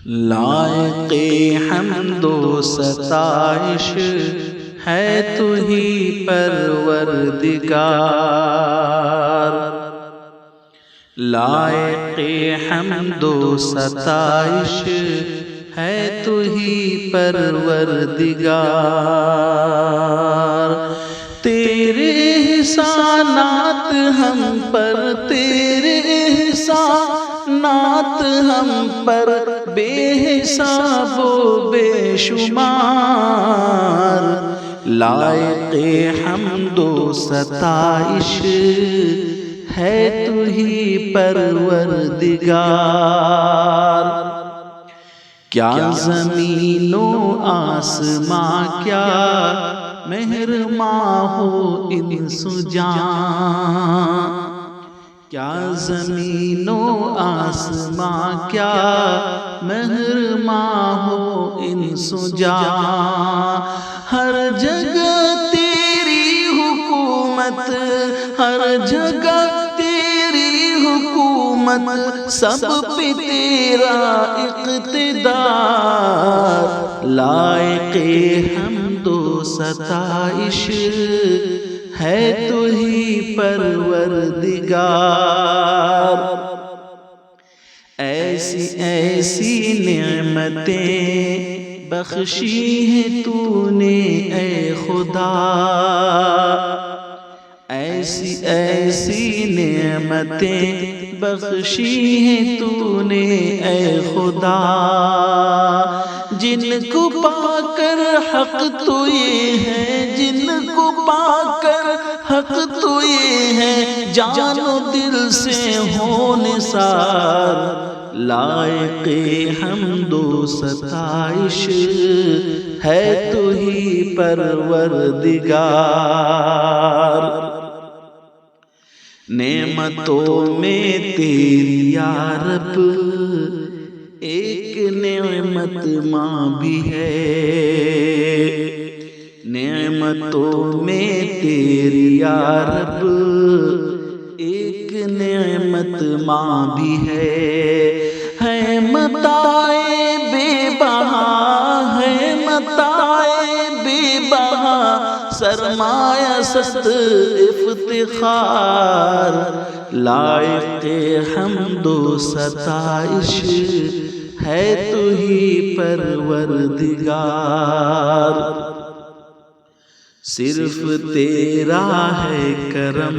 لائق حمد و ستائش ہے تو ہی پروردگار، لائق حمد و ستائش ہے تو ہی پروردگار۔ تیرے احسانات ہم پر، تیرے احسانات ہم پر بے حساب و بے شمار، لائق حمد و ستائش ہے تو ہی پروردگار۔ کیا زمین و آسماں کیا مہرماں ہو انس و جاں، کیا زمین و آسماں کیا مہرماں ہو انس و جاں، ہر جگہ تیری حکومت، ہر جگہ تیری حکومت، سب پہ تیرا اقتدار، لائق حمد و ستائش ہے تو ہی پروردگار۔ ایسی ایسی نعمتیں بخشی ہیں تو نے اے خدا، ایسی ایسی نعمتیں بخشی ہیں تو نے اے خدا، جن کو پا کر حق تو یہ ہے، جن کو پا کر حق تو یہ ہے، جان و دل سے ہو نثار، لائق حمد و ستائش ہے تو ہی پروردگار۔ نعمتوں میں تیری یا رب ایک نعمت ماں بھی ہے، نعمتوں میں تیری یا رب ایک نعمت ماں بھی ہے متاع بے بہا، ہے متاع بے بہا، سرمایہ ست افتخار، لائق حمد و ستائش ہے تو ہی پروردگار۔ صرف تیرا ہے کرم،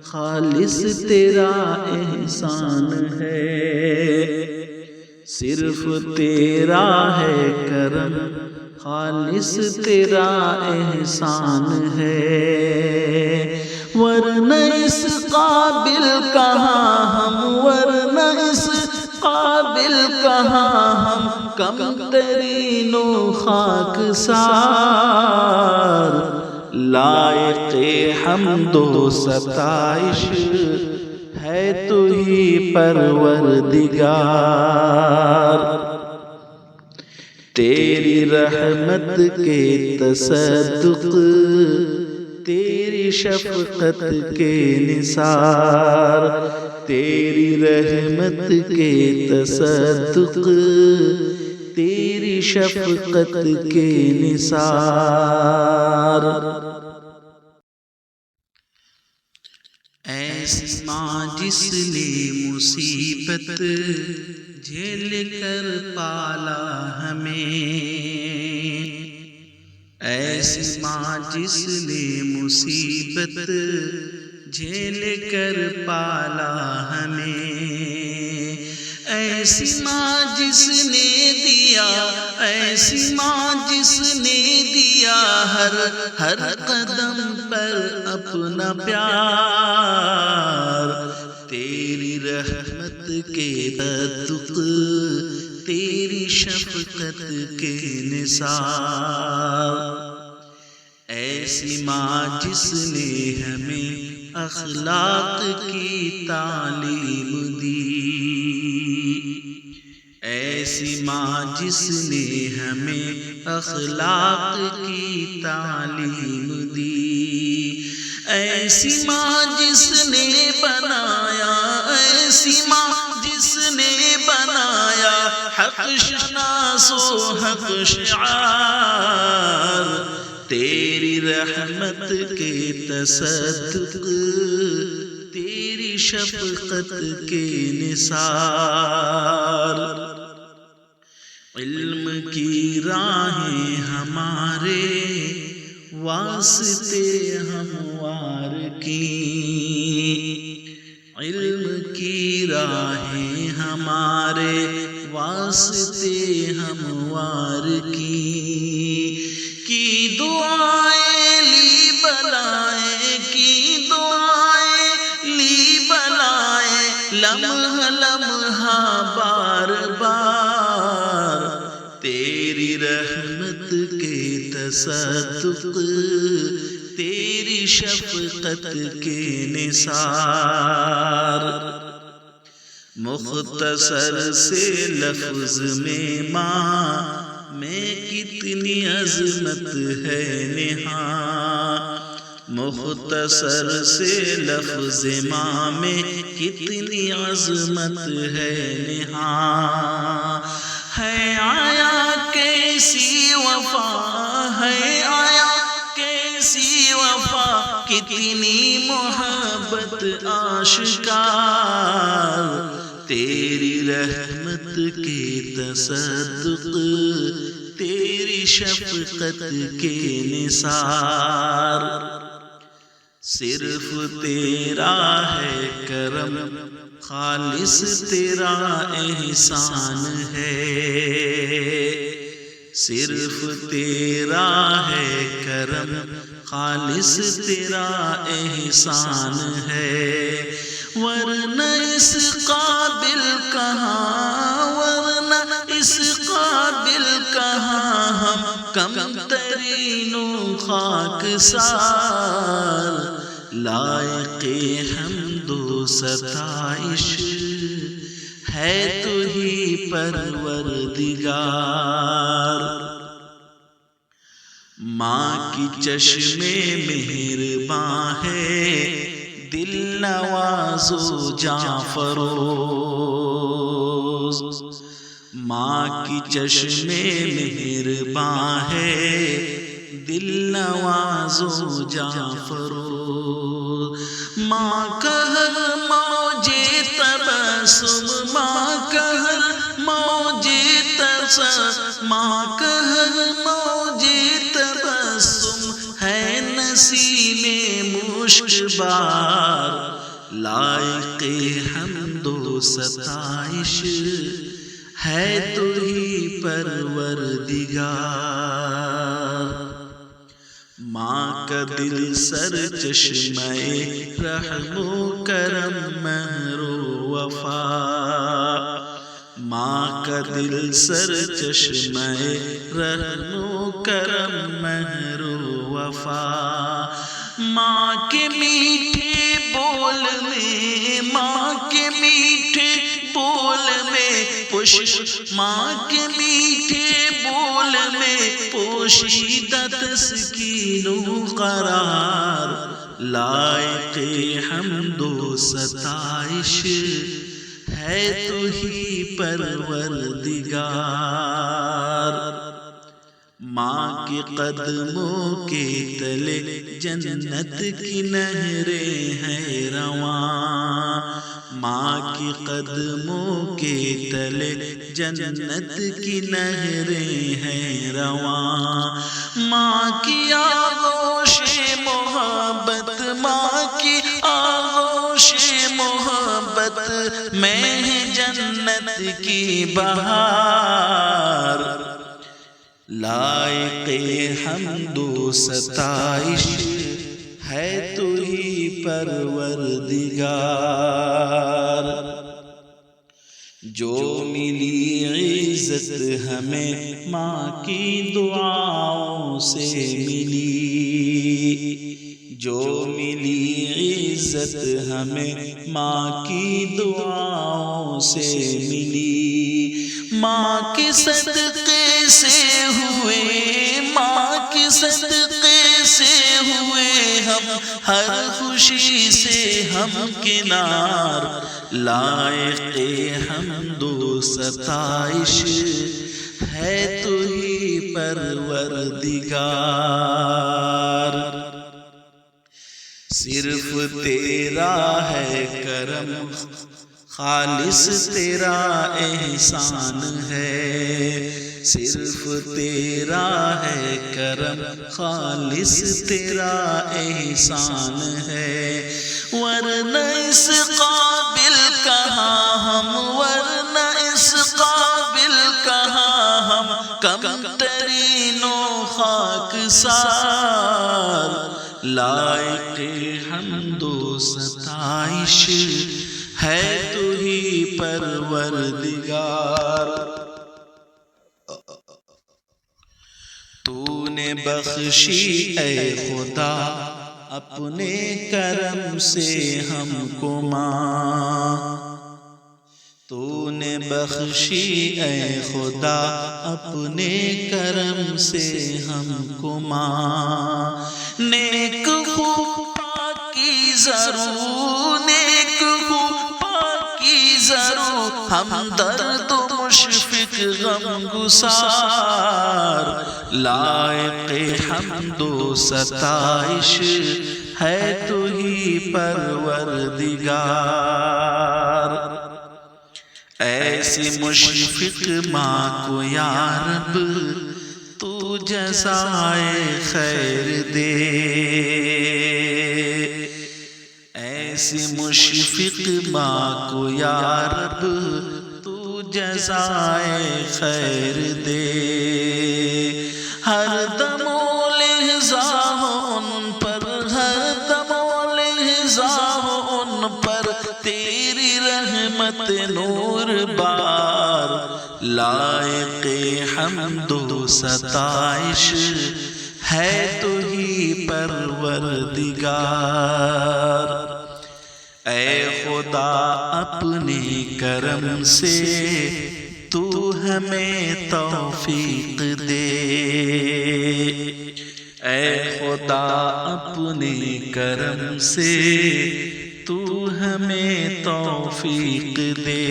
خالص تیرا احسان ہے، صرف تیرا ہے کرم، خالص تیرا احسان ہے، ورنہ اس قابل کہاں ہم، ورنہ اس قابل کہاں ہم، کم ترین و خاکسار، لائق حمد و ستائش ہے تو ہی پروردگار۔ تیری رحمت کے تصدق، تیری شفقت کے نثار، تیری رحمت کے تصدق، تیری شفقت کے نثار۔ ایسی ماں جس نے مصیبت جھیل کر پالا ہمیں، ایسی ماں جس نے مصیبت جھیل کر پالا ہمیں، ایسی ماں جس نے دیا، ایسی ماں جس نے دیا ہر ہر قدم پر اپنا پیار، تیری رحمت کے تصدق، تیری شفقت کے نثار، ایسی ماں جس نے ہمیں اخلاق کی تعلیم دی، ایسی ماں جس نے ہمیں اخلاق کی تعلیم دی، ایسی ماں جس نے بنایا، ایسی ماں جس نے بنایا حق شناس و حق شعار، تیری رحمت کے تصدق، تیری شفقت کے نثار، علم کی راہیں ہمارے واسطے ہموار کی، علم کی راہیں ہمارے واسطے ہموار کی دعائیں لی بلائیں، کی دعائیں لی بلائیں، لمحہ لمحہ بار بار، تیری رحمت کے تصدق، تیری شفقت کے نثار، مختصر سے لفظ میں ماں میں کتنی عظمت ہے نہاں، مختصر سے لفظ ماں میں کتنی عظمت ہے نہاں، ہے آیا کیسی وفا، ہے آیا کیسی وفا، کتنی محبت آشکار، تیری رحمت کے تصدق، تیری شفقت کے نثار، صرف تیرا ہے کرم، خالص تیرا احسان ہے، صرف تیرا ہے کرم، خالص تیرا احسان ہے، ورنہ اس قابل کہاں، ورنہ اس قابل کہاں، ہم کم ترین خاکسار، لائق حمد و ستائش ہے تو ہی پروردگار، ماں کی چشم مہرباں ہے دل نواز و جاں فروز، ماں کی چشم مہرباں ہے دل نواز و جاں فروز، ماں کا ہر موج تبسم، ماں کا ہر موج تبسم، ماں کا ہر موج تبسم ہے نسیم مشک بار، لائق حمد و ستائش ہے تو ہی پروردگار، ماں کا دل سر چشمہ رحم و کرم مہر و وفا، ماں کا دل سر چشمہ رحم و کرم مہر و وفا، ماں کے میٹھے بول میں، ماں کے میٹھے بول میں ماں کے میٹھے بول میں پوشیدہ تسکین و قرار، لائق حمد و ستائش ہے تو ہی پروردگار، ماں کے قدموں کے تلے جنت کی نہریں ہیں رواں، ماں کی قدموں کے تلے جنت کی نہریں ہیں رواں، ماں کی آغوش محبت، ماں کی آغوش محبت میں ہے جنت کی بہار، لائق حمد و ستائش ہے تو ہی پروردگار، جو ملی عزت ہمیں ماں کی دعاؤں سے ملی، جو ملی عزت ہمیں ماں کی دعاؤں سے ملی، ماں کے صدقے سے ہوئے، ماں کے صدقے سے ہوئے ہم ہر خوشی سے ہم کنار، لائق حمد و ستائش ہے تو ہی پروردگار۔ صرف تیرا ہے کرم، خالص تیرا احسان ہے، صرف تیرا ہے کرم، خالص تیرا احسان ہے، ورنہ اس قابل کہاں ہم، ورنہ اس قابل کہاں ہم، کم ترین و خاکسار، لائق حمد و ستائش ہے تو ہی پروردگار۔ تو نے بخشی اے خدا اپنے کرم سے ہم کو ماں، تو نے بخشی اے خدا اپنے کرم سے ہم کو ماں، نیک خوب پاکیزہ روح، نیک خوب پاکیزہ روح، ہم درد و مشفق غم گسار، لائق حمد و ستائش ہے تو ہی پروردگار۔ ایسی مشفق ماں کو یا رب تو جزائے خیر دے، ایسی مشفق ماں کو یا رب تو جزائے خیر دے، ہر دم و لحظہ ہو ان پر، ہر دم و لحظہ ہو ان پر تیری رحمت نور بار، لائق حمد و ستائش ہے تو ہی پروردگار۔ اے خدا اپنے کرم سے تو ہمیں توفیق دے، اے خدا اپنے کرم سے تو ہمیں توفیق دے،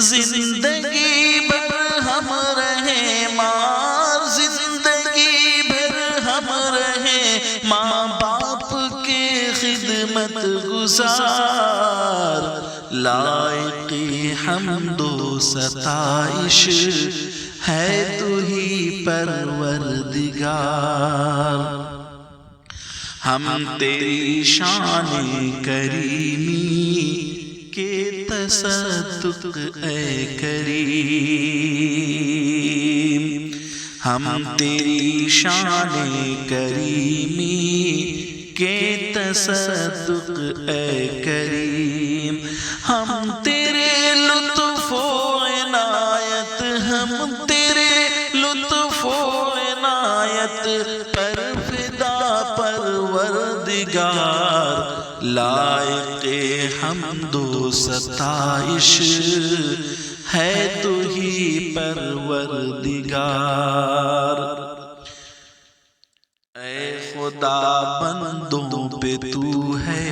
زندگی بھر ہم رہیں ماں، زندگی بھر ہم رہیں ماں باپ کے خدمت گزار، لائق حمد و ستائش ہے تو ہی پروردگار۔ ہم تیری شان کریمی کے تصدق اے کریم، ہم تیری شان کریمی کے تصدق اے کریم، ہم تیرے لطف و عنایت، ہم تیرے لطف و عنایت پر فدا پروردگار، لائق حمد و ستائش ہے تو ہی پروردگار۔ اے خدا بندوں پہ تو ہے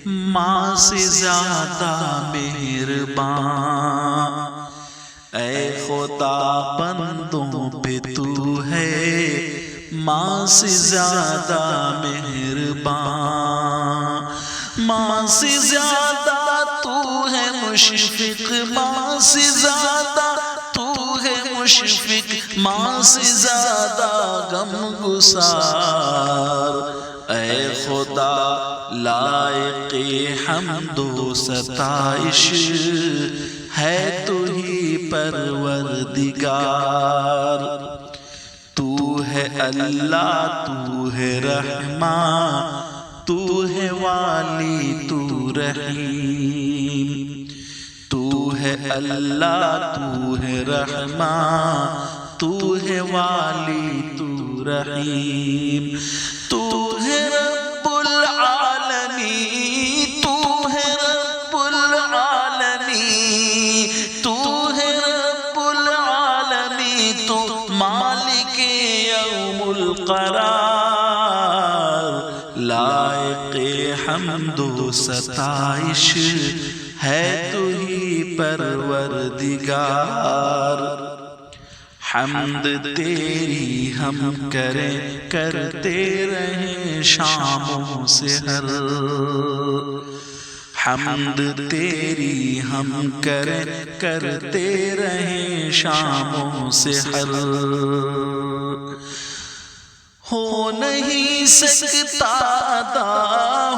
ماں سے زیادہ مہربان، اے خدا بندوں پہ تو ہے ماں سے زیادہ مہربان، ماں سے زیادہ تو ہے مشفق، ماں سے زیادہ تو ہے مشفق، ماں سے زیادہ غم گسار، اے خدا لائق حمد و ستائش ہے تو ہی پروردگار۔ تو ہے اللہ، تو ہے رحمان، تو ہے والی، تو رحیم، تو ہے اللہ، تو ہے رحمان، تو ہے والی، تو رحیم، تو ہے رب العالمین، تو ہے رب العالمین، تو ہے رب العالمین، تو مالک یوم القرار، لائق حمد و ستائش ہے تو ہی پروردگار۔ حمد تیری ہم کریں کرتے رہیں شاموں سے ہر، حمد تیری ہم کریں کرتے رہیں شاموں سے ہر۔ ہو نہیں سکتا ادا،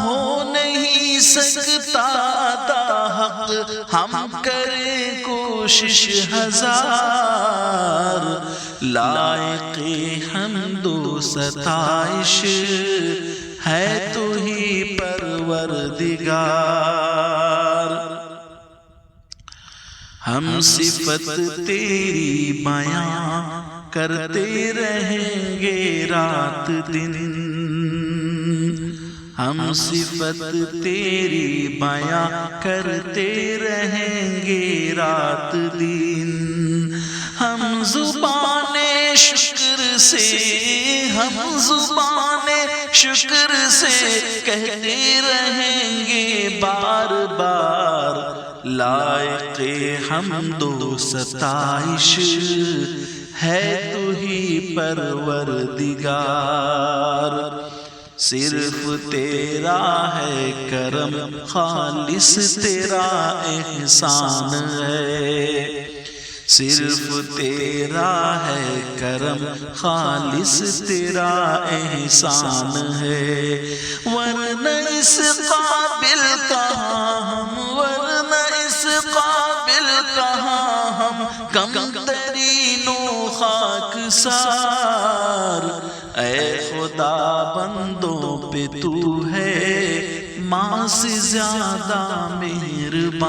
ہو نہیں سکتا ادا حق، ہم کریں کوشش ہزار، لائق حمد و ستائش ہے تو ہی پروردگار۔ ہم صفت تیری بیاں کرتے رہیں گے رات دن، ہم صفت تیری بیاں کرتے رہیں گے رات دن۔ ہم زبان شکر سے، ہم زبان شکر سے کہتے رہیں گے بار بار، لائق حمد و ستائش ہے تو ہی پروردگار۔ صرف تیرا ہے کرم، خالص تیرا احسان ہے، صرف تیرا ہے کرم، خالص تیرا احسان ہے، ورنہ اس قابل کہاں ہم، ورنہ اس قابل کہاں ہم، کم ترین و خاکسار۔ اے خدا بندوں پہ تو ہے ماں سے زیادہ مہربان،